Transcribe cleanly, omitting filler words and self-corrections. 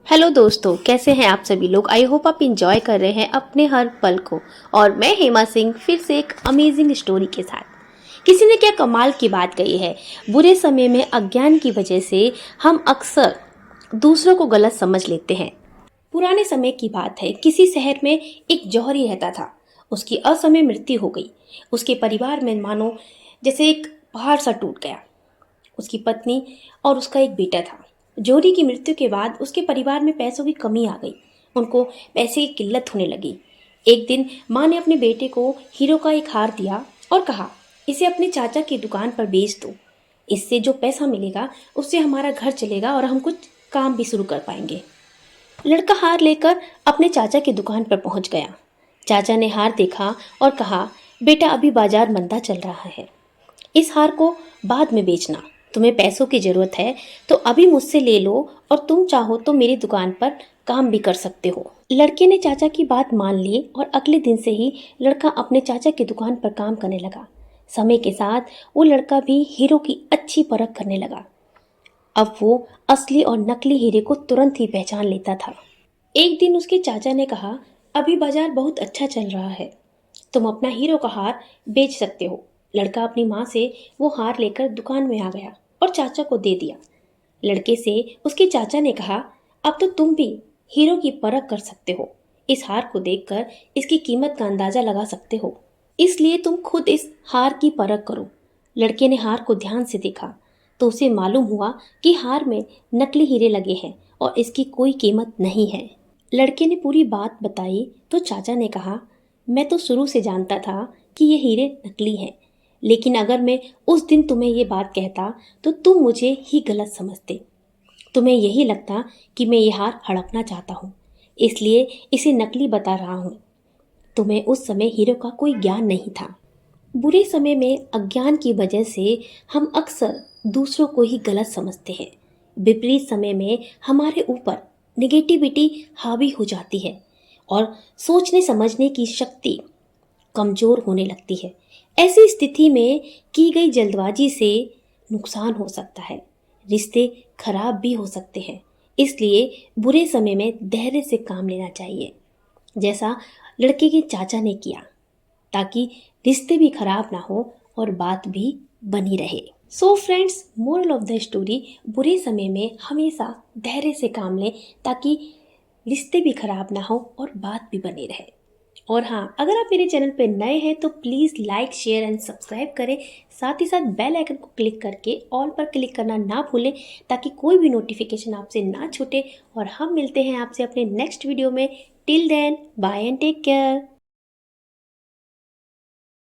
Hello दोस्तों, कैसे हैं आप सभी लोग। आई होप आप इंजॉय कर रहे हैं अपने हर पल को। और मैं हेमा सिंह फिर से एक अमेजिंग स्टोरी के साथ। किसी ने क्या कमाल की बात कही है, बुरे समय में अज्ञान की वजह से हम अक्सर दूसरों को गलत समझ लेते हैं। पुराने समय की बात है, किसी शहर में एक जौहरी रहता था। उसकी असमय मृत्यु हो गई। उसके परिवार में मानो जैसे एक पहाड़ सा टूट गया। उसकी पत्नी और उसका एक बेटा था। जोहरी की मृत्यु के बाद उसके परिवार में पैसों की कमी आ गई। उनको पैसे की किल्लत होने लगी। एक दिन माँ ने अपने बेटे को हीरो का एक हार दिया और कहा, इसे अपने चाचा की दुकान पर बेच दो। इससे जो पैसा मिलेगा उससे हमारा घर चलेगा और हम कुछ काम भी शुरू कर पाएंगे। लड़का हार लेकर अपने चाचा की दुकान पर पहुंच गया। चाचा ने हार देखा और कहा, बेटा अभी बाजार मंदा चल रहा है, इस हार को बाद में बेचना। तुम्हें पैसों की जरूरत है तो अभी मुझसे ले लो, और तुम चाहो तो मेरी दुकान पर काम भी कर सकते हो। लड़के ने चाचा की बात मान ली और अगले दिन से ही लड़का अपने चाचा की दुकान पर काम करने लगा। समय के साथ वो लड़का भी हीरो की अच्छी परख करने लगा। अब वो असली और नकली हीरे को तुरंत ही पहचान लेता था। एक दिन उसके चाचा ने कहा, अभी बाजार बहुत अच्छा चल रहा है, तुम अपना हीरो का हार बेच सकते हो। लड़का अपनी माँ से वो हार लेकर दुकान में आ गया और चाचा को दे दिया। लड़के से उसके चाचा ने कहा, अब तो तुम भी हीरो की परख कर सकते हो। इस हार को देखकर इसकी कीमत का अंदाजा लगा सकते हो, इसलिए तुम खुद इस हार की परख करो। लड़के ने हार को ध्यान से देखा तो उसे मालूम हुआ कि हार में नकली हीरे लगे हैं और इसकी कोई कीमत नहीं है। लड़के ने पूरी बात बताई तो चाचा ने कहा, मैं तो शुरू से जानता था कि ये हीरे नकली हैं, लेकिन अगर मैं उस दिन तुम्हें ये बात कहता तो तुम मुझे ही गलत समझते। तुम्हें यही लगता कि मैं ये हार हड़पना चाहता हूँ, इसलिए इसे नकली बता रहा हूँ। तुम्हें उस समय हीरो का कोई ज्ञान नहीं था। बुरे समय में अज्ञान की वजह से हम अक्सर दूसरों को ही गलत समझते हैं। विपरीत समय में हमारे ऊपर निगेटिविटी हावी हो जाती है और सोचने समझने की शक्ति कमजोर होने लगती है। ऐसी स्थिति में की गई जल्दबाजी से नुकसान हो सकता है, रिश्ते खराब भी हो सकते हैं। इसलिए बुरे समय में धैर्य से काम लेना चाहिए, जैसा लड़के के चाचा ने किया, ताकि रिश्ते भी खराब ना हो और बात भी बनी रहे। So friends, moral of the story, बुरे समय में हमेशा धैर्य से काम लें ताकि रिश्ते भी खराब ना हो और बात भी बनी रहे। और हाँ, अगर आप मेरे चैनल पर नए हैं तो please like, share and subscribe करें। साथ ही साथ बेल आइकन को क्लिक करके ऑल पर क्लिक करना ना भूलें, ताकि कोई भी नोटिफिकेशन आपसे ना छूटे। और हम मिलते हैं आपसे अपने नेक्स्ट वीडियो में। Till then, bye and take care.